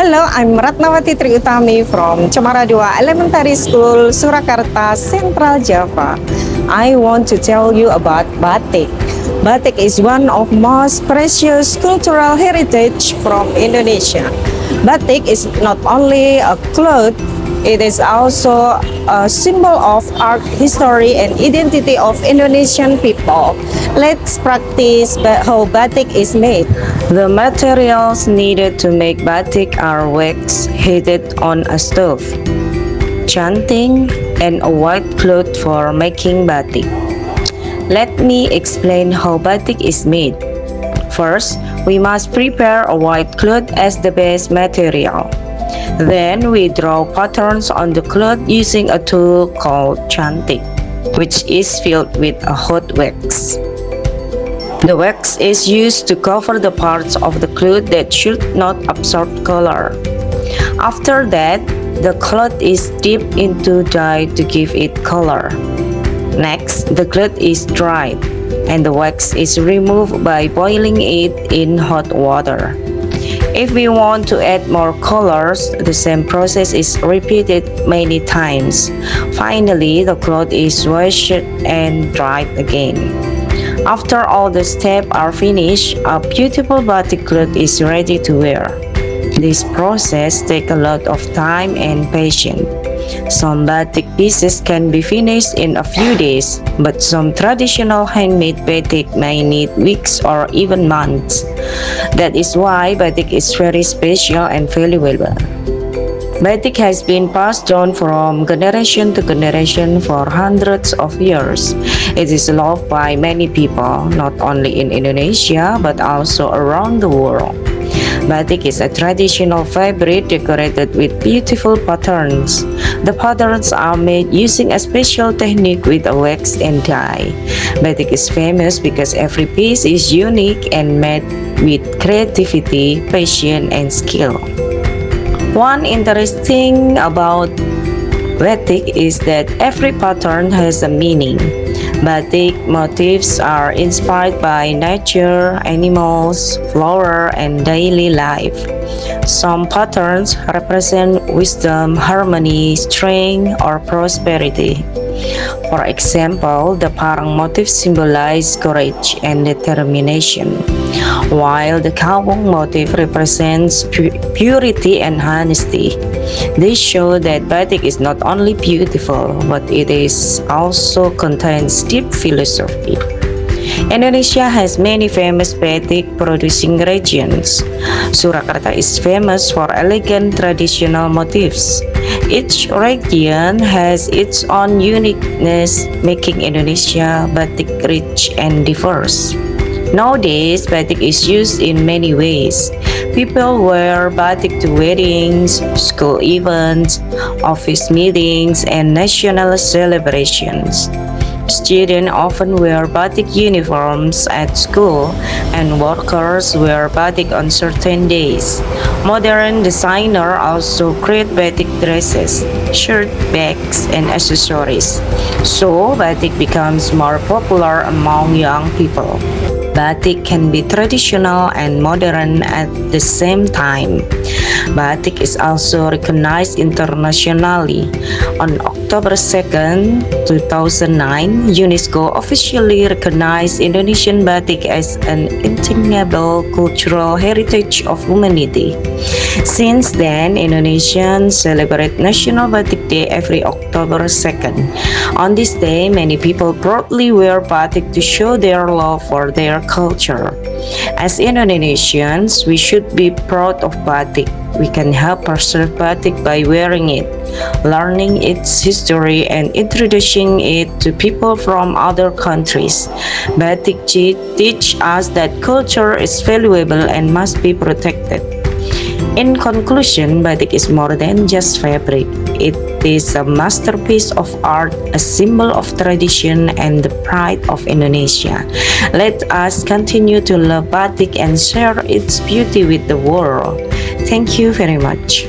Hello, I'm Ratnawati Triutami from Cemara 2 Elementary School, Surakarta, Central Java. I want to tell you about batik. Batik is one of most precious cultural heritage from Indonesia. Batik is not only a cloth, it is also a symbol of art, history, and identity of Indonesian people. Let's practice how batik is made. The materials needed to make batik are wax heated on a stove, canting, and a white cloth for making batik. Let me explain how batik is made. First, we must prepare a white cloth as the base material. Then we draw patterns on the cloth using a tool called canting, which is filled with a hot wax. The wax is used to cover the parts of the cloth that should not absorb color. After that, the cloth is dipped into dye to give it color. Next, the cloth is dried, and the wax is removed by boiling it in hot water. If we want to add more colors, the same process is repeated many times. Finally, the cloth is washed and dried again. After all the steps are finished, a beautiful batik cloth is ready to wear. This process takes a lot of time and patience. Some batik pieces can be finished in a few days, but some traditional handmade batik may need weeks or even months. That is why batik is very special and valuable. Batik has been passed down from generation to generation for hundreds of years. It is loved by many people, not only in Indonesia but also around the world. Batik is a traditional fabric decorated with beautiful patterns. The patterns are made using a special technique with a wax and dye. Batik is famous because every piece is unique and made with creativity, passion, and skill. One interesting about batik is that every pattern has a meaning. Batik motifs are inspired by nature, animals, flora, and daily life. Some patterns represent wisdom, harmony, strength, or prosperity. For example, the parang motif symbolizes courage and determination, while the kawung motif represents purity and honesty. This shows that batik is not only beautiful, but it is also contains deep philosophy. Indonesia has many famous batik producing regions. Surakarta is famous for elegant traditional motifs. Each region has its own uniqueness, making Indonesia batik rich and diverse. Nowadays, batik is used in many ways. People wear batik to weddings, school events, office meetings, and national celebrations. Students often wear batik uniforms at school, and workers wear batik on certain days. Modern designers also create batik dresses, shirt, bags, and accessories. So, batik becomes more popular among young people. Batik can be traditional and modern at the same time. Batik is also recognized internationally. On October 2nd, 2009, UNESCO officially recognized Indonesian batik as an intangible cultural heritage of humanity. Since then, Indonesians celebrate National Batik Day every October 2nd. On this day, many people proudly wear batik to show their love for their culture. As Indonesians, we should be proud of batik. We can help preserve batik by wearing it, learning its history, and introducing it to people from other countries. Batik teach us that culture is valuable and must be protected. In conclusion, batik is more than just fabric. It is a masterpiece of art, a symbol of tradition, and the pride of Indonesia. Let us continue to love batik and share its beauty with the world. Thank you very much.